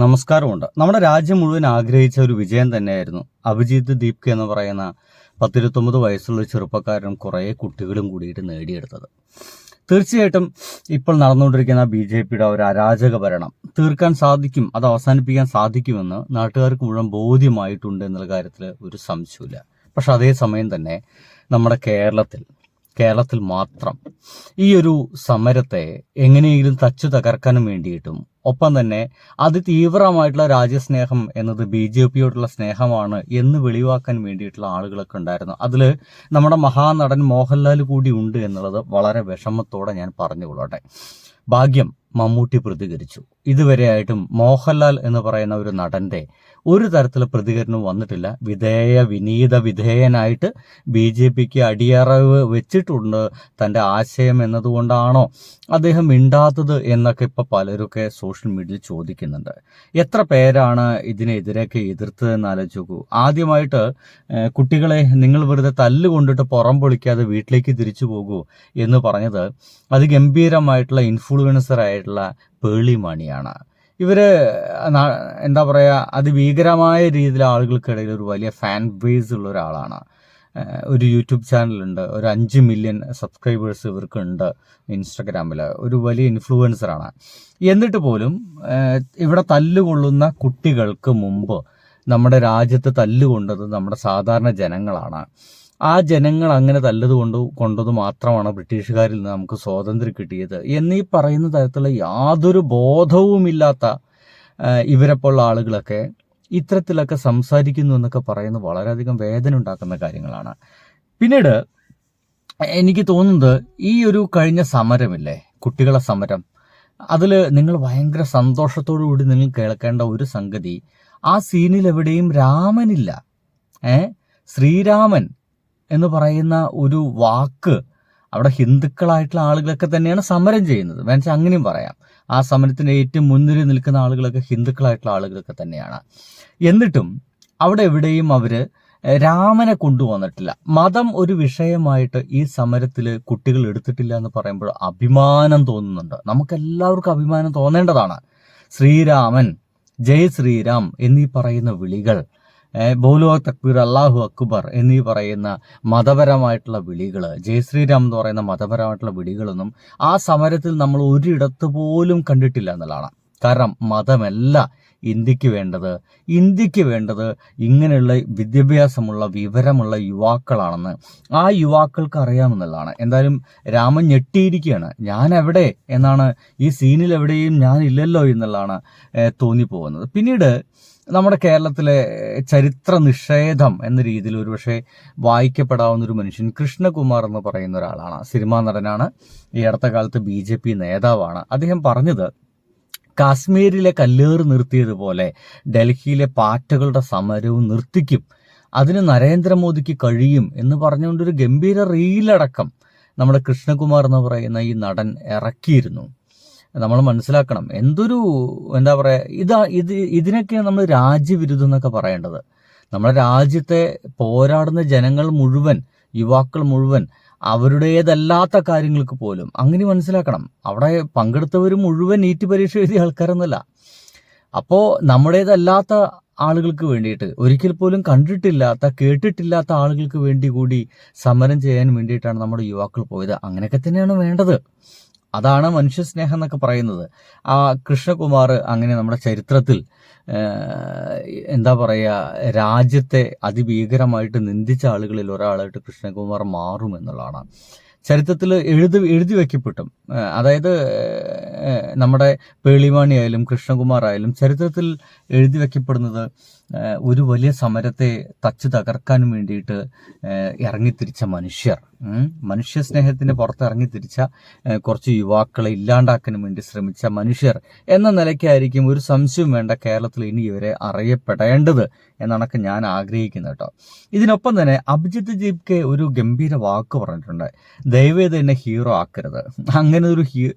നമസ്കാരമുണ്ട്. നമ്മുടെ രാജ്യം മുഴുവൻ ആഗ്രഹിച്ച ഒരു വിജയം തന്നെയായിരുന്നു അഭിജിത്ത് ദീപ്കെ എന്ന് പറയുന്ന 19 വയസ്സുള്ള ഒരു ചെറുപ്പക്കാരനും കുറേ കുട്ടികളും കൂടിയിട്ട് നേടിയെടുത്തത്. തീർച്ചയായിട്ടും ഇപ്പോൾ നടന്നുകൊണ്ടിരിക്കുന്ന BJPയുടെ ഒരു അരാജക ഭരണം തീർക്കാൻ സാധിക്കും, അത് അവസാനിപ്പിക്കാൻ സാധിക്കുമെന്ന് നാട്ടുകാർക്ക് മുഴുവൻ ബോധ്യമായിട്ടുണ്ട് എന്നുള്ള കാര്യത്തിൽ ഒരു സംശയമില്ല. പക്ഷെ അതേസമയം തന്നെ നമ്മുടെ കേരളത്തിൽ മാത്രം ഈ ഒരു സമരത്തെ എങ്ങനെയെങ്കിലും തച്ചു തകർക്കാനും വേണ്ടിയിട്ടും ഒപ്പം തന്നെ അതിതീവ്രമായിട്ടുള്ള രാജ്യസ്നേഹം എന്നത് BJPയോടുള്ള സ്നേഹമാണ് എന്ന് വെളിവാക്കാൻ വേണ്ടിയിട്ടുള്ള ആളുകളൊക്കെ ഉണ്ടായിരുന്നു. അതിൽ നമ്മുടെ മഹാനടൻ മോഹൻലാൽ കൂടി ഉണ്ട് എന്നുള്ളത് വളരെ വിഷമത്തോടെ ഞാൻ പറഞ്ഞുകൊള്ളട്ടെ. ഭാഗ്യം മമ്മൂട്ടി പ്രതികരിച്ചു. ഇതുവരെയായിട്ടും മോഹൻലാൽ എന്ന് പറയുന്ന ഒരു നടന്റെ ഒരു തരത്തിലുള്ള പ്രതികരണം വന്നിട്ടില്ല. വിധേയനായിട്ട് BJPക്ക് അടിയറവ് വെച്ചിട്ടുണ്ട് തൻ്റെ ആശയം എന്നതുകൊണ്ടാണോ അദ്ദേഹം മിണ്ടാത്തത് എന്നൊക്കെ ഇപ്പൊ പലരൊക്കെ സോഷ്യൽ മീഡിയയിൽ ചോദിക്കുന്നുണ്ട്. എത്ര പേരാണ് ഇതിനെതിരെയൊക്കെ എതിർത്തതെന്ന് ആലോചിച്ച് നോക്കൂ. ആദ്യമായിട്ട് കുട്ടികളെ നിങ്ങൾ വെറുതെ തല്ലുകൊണ്ടിട്ട് പുറം പൊളിക്കാതെ വീട്ടിലേക്ക് തിരിച്ചു പോകൂ എന്ന് പറഞ്ഞത് അതിഗംഭീരമായിട്ടുള്ള ഇൻഫ്ലുവൻസർ ആയിട്ടുള്ള പേളി മാണിയാണ്. ഇവര് എന്താ പറയുക, അതിഭീകരമായ രീതിയിൽ ആളുകൾക്കിടയിൽ ഒരു വലിയ ഫാൻ ബേസ് ഉള്ള ഒരാളാണ്. ഒരു യൂട്യൂബ് ചാനലുണ്ട്, ഒരു 5 മില്യൺ സബ്സ്ക്രൈബേഴ്സ് ഇവർക്കുണ്ട് ഇൻസ്റ്റഗ്രാമിൽ, ഒരു വലിയ ഇൻഫ്ലുവൻസറാണ്. എന്നിട്ട് പോലും ഇവിടെ തല്ലുകൊള്ളുന്ന കുട്ടികൾക്ക് മുമ്പ് നമ്മുടെ രാജ്യത്ത് തല്ലുകൊണ്ടത് നമ്മുടെ സാധാരണ ജനങ്ങളാണ്. ആ ജനങ്ങൾ അങ്ങനെ കൊണ്ടത് മാത്രമാണ് ബ്രിട്ടീഷുകാരിൽ നിന്ന് നമുക്ക് സ്വാതന്ത്ര്യം കിട്ടിയത് എന്നീ പറയുന്ന തരത്തിലുള്ള യാതൊരു ബോധവുമില്ലാത്ത ഇവരെപ്പോലുള്ള ആളുകളൊക്കെ ഇത്തരത്തിലൊക്കെ സംസാരിക്കുന്നു എന്നൊക്കെ പറയുന്നത് വളരെയധികം വേദന ഉണ്ടാക്കുന്ന കാര്യങ്ങളാണ്. പിന്നീട് എനിക്ക് തോന്നുന്നത് ഈ ഒരു കഴിഞ്ഞ സമരമില്ലേ, കുട്ടികളെ സമരം, അതിൽ നിങ്ങൾ ഭയങ്കര സന്തോഷത്തോടു കൂടി നിങ്ങൾ കേൾക്കേണ്ട ഒരു സംഗതി, ആ സീനിൽ എവിടെയും രാമനില്ല. ശ്രീരാമൻ എന്ന് പറയുന്ന ഒരു വാക്ക് അവിടെ ഹിന്ദുക്കളായിട്ടുള്ള ആളുകളൊക്കെ തന്നെയാണ് സമരം ചെയ്യുന്നത്. വേണമെങ്കിൽ അങ്ങനെയും പറയാം. ആ സമരത്തിന് ഏറ്റവും മുൻനിര നിൽക്കുന്ന ആളുകളൊക്കെ ഹിന്ദുക്കളായിട്ടുള്ള ആളുകളൊക്കെ തന്നെയാണ്. എന്നിട്ടും അവിടെ എവിടെയും അവര് രാമനെ കൊണ്ടുവന്നിട്ടില്ല. മതം ഒരു വിഷയമായിട്ട് ഈ സമരത്തിൽ കുട്ടികൾ എടുത്തിട്ടില്ല എന്ന് പറയുമ്പോൾ അഭിമാനം തോന്നുന്നുണ്ട്. നമുക്കെല്ലാവർക്കും അഭിമാനം തോന്നേണ്ടതാണ്. ശ്രീരാമൻ, ജയ് ശ്രീരാം എന്നീ പറയുന്ന വിളികൾ, ബോലോ തക്ബീർ, അല്ലാഹു അക്ബർ എന്നീ പറയുന്ന മതപരമായിട്ടുള്ള വിളികൾ, ജയ് ശ്രീരാം എന്ന് പറയുന്ന മതപരമായിട്ടുള്ള വിളികളൊന്നും ആ സമരത്തിൽ നമ്മൾ ഒരിടത്ത് പോലും കണ്ടിട്ടില്ല എന്നുള്ളതാണ്. കാരണം മതമല്ല ഇന്ത്യക്ക് വേണ്ടത് ഇങ്ങനെയുള്ള വിദ്യാഭ്യാസമുള്ള വിവരമുള്ള യുവാക്കളാണെന്ന് ആ യുവാക്കൾക്ക് അറിയാമെന്നുള്ളതാണ്. എന്തായാലും രാമൻ ഞെട്ടിയിരിക്കുകയാണ്. ഞാൻ എവിടെ എന്നാണ്, ഈ സീനിൽ എവിടെയും ഞാൻ ഇല്ലല്ലോ എന്നുള്ളതാണ് തോന്നിപ്പോകുന്നത്. പിന്നീട് നമ്മുടെ കേരളത്തിലെ ചരിത്ര നിഷേധം എന്ന രീതിയിൽ ഒരുപക്ഷെ വായിക്കപ്പെടാവുന്ന ഒരു മനുഷ്യൻ കൃഷ്ണകുമാർ എന്ന് പറയുന്ന ഒരാളാണ്. സിനിമാ നടനാണ്, ഈ അടുത്ത കാലത്ത് BJP നേതാവാണ്. അദ്ദേഹം പറഞ്ഞത് കാശ്മീരിലെ കല്ലേറ് നിർത്തിയതുപോലെ ഡൽഹിയിലെ പാറ്റകളുടെ സമരവും നിർത്തിക്കും, അതിന് നരേന്ദ്രമോദിക്ക് കഴിയും എന്ന് പറഞ്ഞുകൊണ്ടൊരു ഗംഭീര റീലടക്കം നമ്മുടെ കൃഷ്ണകുമാർ എന്ന് പറയുന്ന ഈ നടൻ ഇറക്കിയിരുന്നു. നമ്മൾ മനസ്സിലാക്കണം, എന്തൊരു എന്താ പറയുക, ഇതിനൊക്കെയാണ് നമ്മൾ രാജ്യവിരുദ്ധം എന്നൊക്കെ പറയേണ്ടത്. നമ്മുടെ രാജ്യത്തെ പോരാടുന്ന ജനങ്ങൾ മുഴുവൻ, യുവാക്കൾ മുഴുവൻ അവരുടേതല്ലാത്ത കാര്യങ്ങൾക്ക് പോലും അങ്ങനെ മനസ്സിലാക്കണം. അവിടെ പങ്കെടുത്തവർ മുഴുവൻ നീറ്റ് പരീക്ഷ എഴുതിയ ആൾക്കാരൊന്നുമല്ല. അപ്പോൾ നമ്മുടേതല്ലാത്ത ആളുകൾക്ക് വേണ്ടിയിട്ട്, ഒരിക്കൽ പോലും കണ്ടിട്ടില്ലാത്ത കേട്ടിട്ടില്ലാത്ത ആളുകൾക്ക് വേണ്ടി കൂടി സമരം ചെയ്യാൻ വേണ്ടിയിട്ടാണ് നമ്മുടെ യുവാക്കൾ പോയത്. അങ്ങനെയൊക്കെ തന്നെയാണ് വേണ്ടത്. അതാണ് മനുഷ്യസ്നേഹം എന്നൊക്കെ പറയുന്നത്. ആ കൃഷ്ണകുമാർ അങ്ങനെ നമ്മുടെ ചരിത്രത്തിൽ എന്താ പറയുക, രാജ്യത്തെ അതിഭീകരമായിട്ട് നിന്ദിച്ച ആളുകളിൽ ഒരാളായിട്ട് കൃഷ്ണകുമാർ മാറുമെന്നുള്ളതാണ് ചരിത്രത്തിൽ എഴുതി വയ്ക്കപ്പെട്ടും. അതായത് നമ്മുടെ പേളിമാണി ആയാലും കൃഷ്ണകുമാർ ആയാലും ചരിത്രത്തിൽ എഴുതി വയ്ക്കപ്പെടുന്നത് ഒരു വലിയ സമരത്തെ തച്ചു തകർക്കാനും വേണ്ടിയിട്ട് ഇറങ്ങിത്തിരിച്ച മനുഷ്യ സ്നേഹത്തിന്റെ പുറത്ത് ഇറങ്ങിത്തിരിച്ച കുറച്ച് യുവാക്കളെ ഇല്ലാണ്ടാക്കാനും വേണ്ടി ശ്രമിച്ച മനുഷ്യർ എന്ന നിലയ്ക്കായിരിക്കും ഒരു സംശയവും വേണ്ട കേരളത്തിൽ ഇനി ഇവരെ അറിയപ്പെടേണ്ടത് എന്നാണൊക്കെ ഞാൻ ആഗ്രഹിക്കുന്നത് കേട്ടോ. ഇതിനൊപ്പം തന്നെ അഭിജിത്ത് ദീപ്കെ ഒരു ഗംഭീര വാക്ക് പറഞ്ഞിട്ടുണ്ട്, ദയവേത് എന്നെ ഹീറോ ആക്കരുത്. അങ്ങനെ ഒരു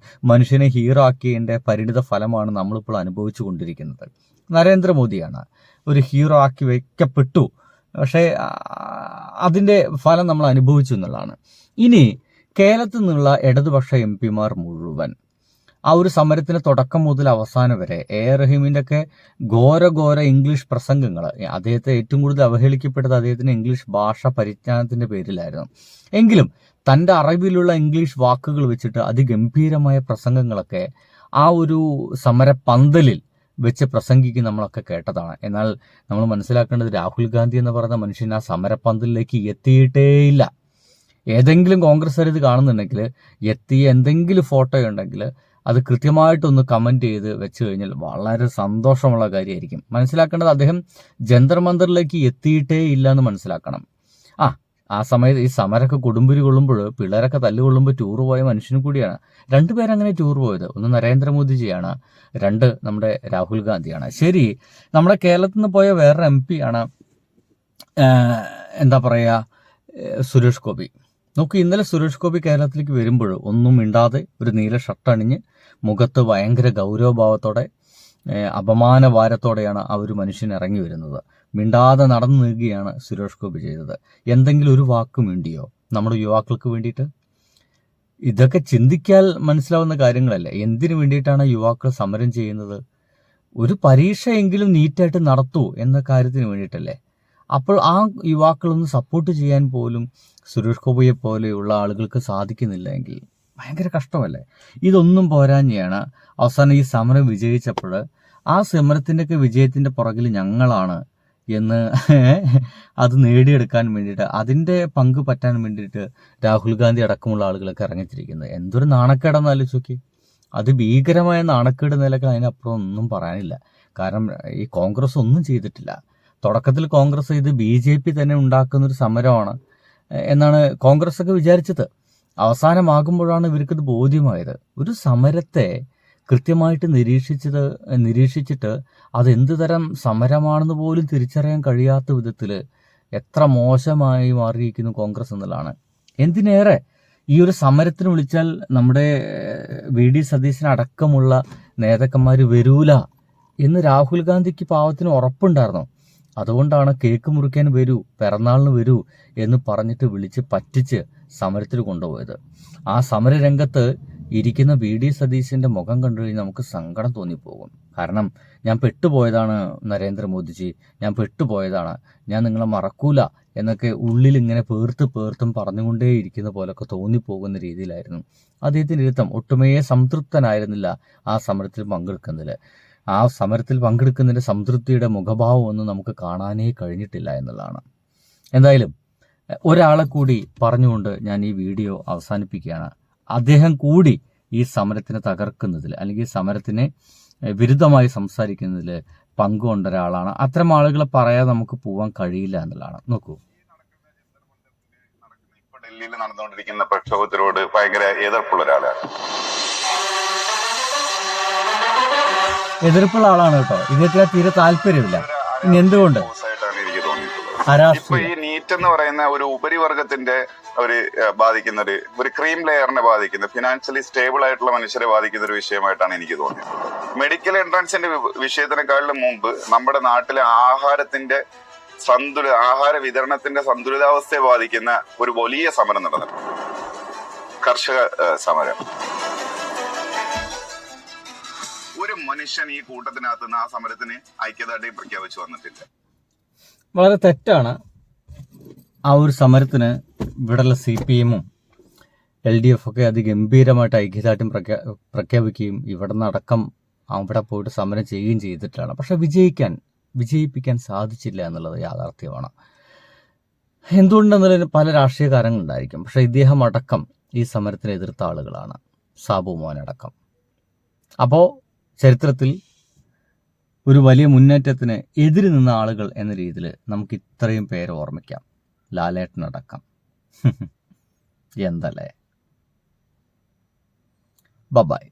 മനുഷ്യനെ ഹീറോ ആക്കിയതിൻ്റെ പരിണിത ഫലമാണ് നമ്മളിപ്പോൾ അനുഭവിച്ചു കൊണ്ടിരിക്കുന്നത്. നരേന്ദ്രമോദിയാണ് ഒരു ഹീറോ ആക്കി വയ്ക്കപ്പെട്ടു, പക്ഷേ അതിൻ്റെ ഫലം നമ്മൾ അനുഭവിച്ചു എന്നുള്ളതാണ്. ഇനി കേരളത്തിൽ നിന്നുള്ള ഇടതുപക്ഷ MP മാർ മുഴുവൻ ആ ഒരു സമരത്തിന് തുടക്കം മുതൽ അവസാനം വരെ റഹീമിൻ്റെ ഒക്കെ ഘോര ഇംഗ്ലീഷ് പ്രസംഗങ്ങൾ, അദ്ദേഹത്തെ ഏറ്റവും കൂടുതൽ അവഹേളിക്കപ്പെട്ടത് അദ്ദേഹത്തിന് ഇംഗ്ലീഷ് ഭാഷ പരിജ്ഞാനത്തിൻ്റെ പേരിലായിരുന്നു. എങ്കിലും തൻ്റെ അറിവിലുള്ള ഇംഗ്ലീഷ് വാക്കുകൾ വെച്ചിട്ട് അതിഗംഭീരമായ പ്രസംഗങ്ങളൊക്കെ ആ ഒരു സമരപന്തലിൽ വെച്ച് പ്രസംഗിക്കും നമ്മളൊക്കെ കേട്ടതാണ്. എന്നാൽ നമ്മൾ മനസ്സിലാക്കേണ്ടത് രാഹുൽ ഗാന്ധി എന്ന് പറയുന്ന മനുഷ്യൻ ആ സമരപന്തലിലേക്ക് എത്തിയിട്ടേയില്ല. ഏതെങ്കിലും കോൺഗ്രസ്സുകാർ ഇത് കാണുന്നുണ്ടെങ്കിൽ, എത്തിയ എന്തെങ്കിലും ഫോട്ടോ ഉണ്ടെങ്കിൽ അത് കൃത്യമായിട്ടൊന്ന് കമൻറ്റ് ചെയ്ത് വെച്ച് കഴിഞ്ഞാൽ വളരെ സന്തോഷമുള്ള കാര്യമായിരിക്കും. മനസ്സിലാക്കേണ്ടത് അദ്ദേഹം ജന്തർ മന്ദറിലേക്ക് എത്തിയിട്ടേ ഇല്ല എന്ന് മനസ്സിലാക്കണം. ആ സമയത്ത് ഈ സമരമൊക്കെ കൊടുമ്പിരി കൊള്ളുമ്പോൾ, പിള്ളേരൊക്കെ തല്ലുകൊള്ളുമ്പോൾ ടൂർ പോയ മനുഷ്യനും കൂടിയാണ്. രണ്ടുപേരങ്ങനെ ടൂർ പോയത്. ഒന്ന് നരേന്ദ്രമോദിജിയാണ്, രണ്ട് നമ്മുടെ രാഹുൽ ഗാന്ധിയാണ്. ശരി, നമ്മുടെ കേരളത്തിൽ നിന്ന് പോയ വേറൊരു MP ആണ് എന്താ പറയുക, സുരേഷ് ഗോപി. നോക്കൂ, ഇന്നലെ സുരേഷ് ഗോപി കേരളത്തിലേക്ക് വരുമ്പോൾ ഒന്നും മിണ്ടാതെ ഒരു നീല ഷർട്ട് അണിഞ്ഞ് മുഖത്ത് ഭയങ്കര ഗൗരവഭാവത്തോടെ അപമാനഭാരത്തോടെയാണ് ആ ഒരു മനുഷ്യൻ ഇറങ്ങി വരുന്നത്. മിണ്ടാതെ നടന്നു നീങ്ങുകയാണ് സുരേഷ് ഗോപി ചെയ്തത്. എന്തെങ്കിലും ഒരു വാക്ക് മിണ്ടിയോ നമ്മുടെ യുവാക്കൾക്ക് വേണ്ടിയിട്ട്? ഇതൊക്കെ ചിന്തിക്കാൻ മനസ്സിലാവുന്ന കാര്യങ്ങളല്ലേ. എന്തിനു വേണ്ടിയിട്ടാണ് യുവാക്കൾ സമരം ചെയ്യുന്നത്? ഒരു പരീക്ഷയെങ്കിലും നീറ്റായിട്ട് നടത്തൂ എന്ന കാര്യത്തിന് വേണ്ടിയിട്ടല്ലേ. അപ്പോൾ ആ യുവാക്കളൊന്ന് സപ്പോർട്ട് ചെയ്യാൻ പോലും സുരേഷ് ഗോപിയെ പോലെയുള്ള ആളുകൾക്ക് സാധിക്കുന്നില്ല എങ്കിൽ ഭയങ്കര കഷ്ടമല്ലേ. ഇതൊന്നും പോരാഞ്ഞാണ് അവസാനം ഈ സമരം വിജയിച്ചപ്പോൾ ആ സമരത്തിൻ്റെയൊക്കെ വിജയത്തിൻ്റെ പുറകിൽ ഞങ്ങളാണ് എന്ന് അത് നേടിയെടുക്കാൻ വേണ്ടിയിട്ട്, അതിൻ്റെ പങ്ക് പറ്റാൻ വേണ്ടിയിട്ട് രാഹുൽ ഗാന്ധി അടക്കമുള്ള ആളുകളൊക്കെ ഇറങ്ങിത്തിരിക്കുന്നത്. എന്തൊരു നാണക്കേടെന്ന് ആലോചിച്ച് നോക്കി. അതിഭീകരമായ നാണക്കേട് നിലകൾ, അതിനപ്പുറം ഒന്നും പറയാനില്ല. കാരണം ഈ കോൺഗ്രസ് ഒന്നും ചെയ്തിട്ടില്ല. തുടക്കത്തിൽ കോൺഗ്രസ് ഇത് BJP തന്നെ ഉണ്ടാക്കുന്നൊരു സമരമാണ് എന്നാണ് കോൺഗ്രസ് ഒക്കെ വിചാരിച്ചത്. അവസാനമാകുമ്പോഴാണ് ഇവർക്കിത് ബോധ്യമായത്. ഒരു സമരത്തെ കൃത്യമായിട്ട് നിരീക്ഷിച്ചിട്ട് അതെന്ത് തരം സമരമാണെന്ന് പോലും തിരിച്ചറിയാൻ കഴിയാത്ത വിധത്തിൽ എത്ര മോശമായി മാറിയിരിക്കുന്നു കോൺഗ്രസ് എന്നുള്ളതാണ്. എന്തിനേറെ ഈ ഒരു സമരത്തിന് വിളിച്ചാൽ നമ്മുടെ VD സതീശനടക്കമുള്ള നേതാക്കന്മാർ വരൂല എന്ന് രാഹുൽ ഗാന്ധിക്ക് പാവത്തിന് ഉറപ്പുണ്ടായിരുന്നു. അതുകൊണ്ടാണ് കേക്ക് മുറിക്കാൻ വരൂ, പിറന്നാളിന് വരൂ എന്ന് പറഞ്ഞിട്ട് വിളിച്ച് പറ്റിച്ച് സമരത്തിൽ കൊണ്ടുപോയത്. ആ സമരരംഗത്ത് ഇരിക്കുന്ന VD സതീശൻ്റെ മുഖം കണ്ടു കഴിഞ്ഞാൽ നമുക്ക് സങ്കടം തോന്നിപ്പോകും. കാരണം ഞാൻ പെട്ടുപോയതാണ് നരേന്ദ്രമോദിജി, ഞാൻ പെട്ടുപോയതാണ്, ഞാൻ നിങ്ങളെ മറക്കൂല എന്നൊക്കെ ഉള്ളിൽ ഇങ്ങനെ പേർത്തും പറഞ്ഞുകൊണ്ടേ ഇരിക്കുന്ന പോലൊക്കെ തോന്നിപ്പോകുന്ന രീതിയിലായിരുന്നു അദ്ദേഹത്തിൻ്റെ ഇരുത്തം. ഒട്ടുമേ സംതൃപ്തനായിരുന്നില്ല ആ സമരത്തിൽ പങ്കെടുക്കുന്നതിൽ. ആ സമരത്തിൽ പങ്കെടുക്കുന്നതിൻ്റെ സംതൃപ്തിയുടെ മുഖഭാവം ഒന്നും നമുക്ക് കാണാനേ കഴിഞ്ഞിട്ടില്ല എന്നുള്ളതാണ്. എന്തായാലും ഒരാളെ കൂടി പറഞ്ഞുകൊണ്ട് ഞാൻ ഈ വീഡിയോ അവസാനിപ്പിക്കുകയാണ്. അദ്ദേഹം കൂടി ഈ സമരത്തിനെ തകർക്കുന്നതിൽ, അല്ലെങ്കിൽ സമരത്തിന് വിരുദ്ധമായി സംസാരിക്കുന്നതിൽ പങ്കുകൊണ്ട ഒരാളാണ്. അത്തരം ആളുകളെ പറയാതെ നമുക്ക് പോകാൻ കഴിയില്ല എന്നുള്ളതാണ്. നോക്കൂ, ഇപ്പൊ ഡൽഹിയിൽ നടന്നുകൊണ്ടിരിക്കുന്ന പ്രക്ഷോഭത്തിനോട് ഭയങ്കര എതിർപ്പുള്ള ഒരാളാണ്. എതിർപ്പുള്ള ആളാണ് കേട്ടോ. ഇദ്ദേഹത്തിന് തീരെ താല്പര്യമില്ല. ഇനി എന്തുകൊണ്ട്? എനിക്ക് തോന്നിയിട്ടുള്ളത് ഇപ്പൊ ഈ നീറ്റ് എന്ന് പറയുന്ന ഒരു ഉപരിവർഗത്തിന്റെ ബാധിക്കുന്ന ഒരു ക്രീം ലെയറിനെ ബാധിക്കുന്ന, ഫിനാൻഷ്യലി സ്റ്റേബിൾ ആയിട്ടുള്ള മനുഷ്യരെ ബാധിക്കുന്ന ഒരു വിഷയമായിട്ടാണ് എനിക്ക് തോന്നിയത്. മെഡിക്കൽ എൻട്രൻസിന്റെ വിഷയത്തിനെക്കാളും മുമ്പ് നമ്മുടെ നാട്ടിലെ ആഹാര വിതരണത്തിന്റെ സന്തുലിതാവസ്ഥയെ ബാധിക്കുന്ന ഒരു വലിയ സമരം നടന്നിട്ടുണ്ട്, കർഷക സമരം. ഒരു മനുഷ്യൻ ഈ കൂട്ടത്തിനകത്ത് നിന്ന് ആ സമരത്തിന് ഐക്യദാർഢ്യം പ്രഖ്യാപിച്ചു വന്നിട്ടില്ല. വളരെ തെറ്റാണ്. ആ ഒരു സമരത്തിന് ഇവിടെയുള്ള CPM-ഉം LDF ഒക്കെ അതിഗംഭീരമായിട്ട് ഐക്യദാർഢ്യം പ്രഖ്യാപിക്കുകയും ഇവിടെ നിന്നടക്കം അവിടെ പോയിട്ട് സമരം ചെയ്യുകയും ചെയ്തിട്ടാണ്. പക്ഷെ വിജയിപ്പിക്കാൻ സാധിച്ചില്ല എന്നുള്ളത് യാഥാർത്ഥ്യമാണ്. എന്തുകൊണ്ടെന്നുള്ളതിന് പല രാഷ്ട്രീയ കാരണങ്ങളുണ്ടായിരിക്കും. പക്ഷെ ഇദ്ദേഹം അടക്കം ഈ സമരത്തിനെ എതിർത്ത ആളുകളാണ്, സാബു മോനടക്കം. അപ്പോൾ ചരിത്രത്തിൽ ഒരു വലിയ മുന്നേറ്റത്തിന് എതിര് നിന്ന ആളുകൾ എന്ന രീതിയിൽ നമുക്ക് ഇത്രയും പേര് ഓർമ്മിക്കാം, ലാലേട്ടനടക്കം. എന്തല്ലേ. ബൈ.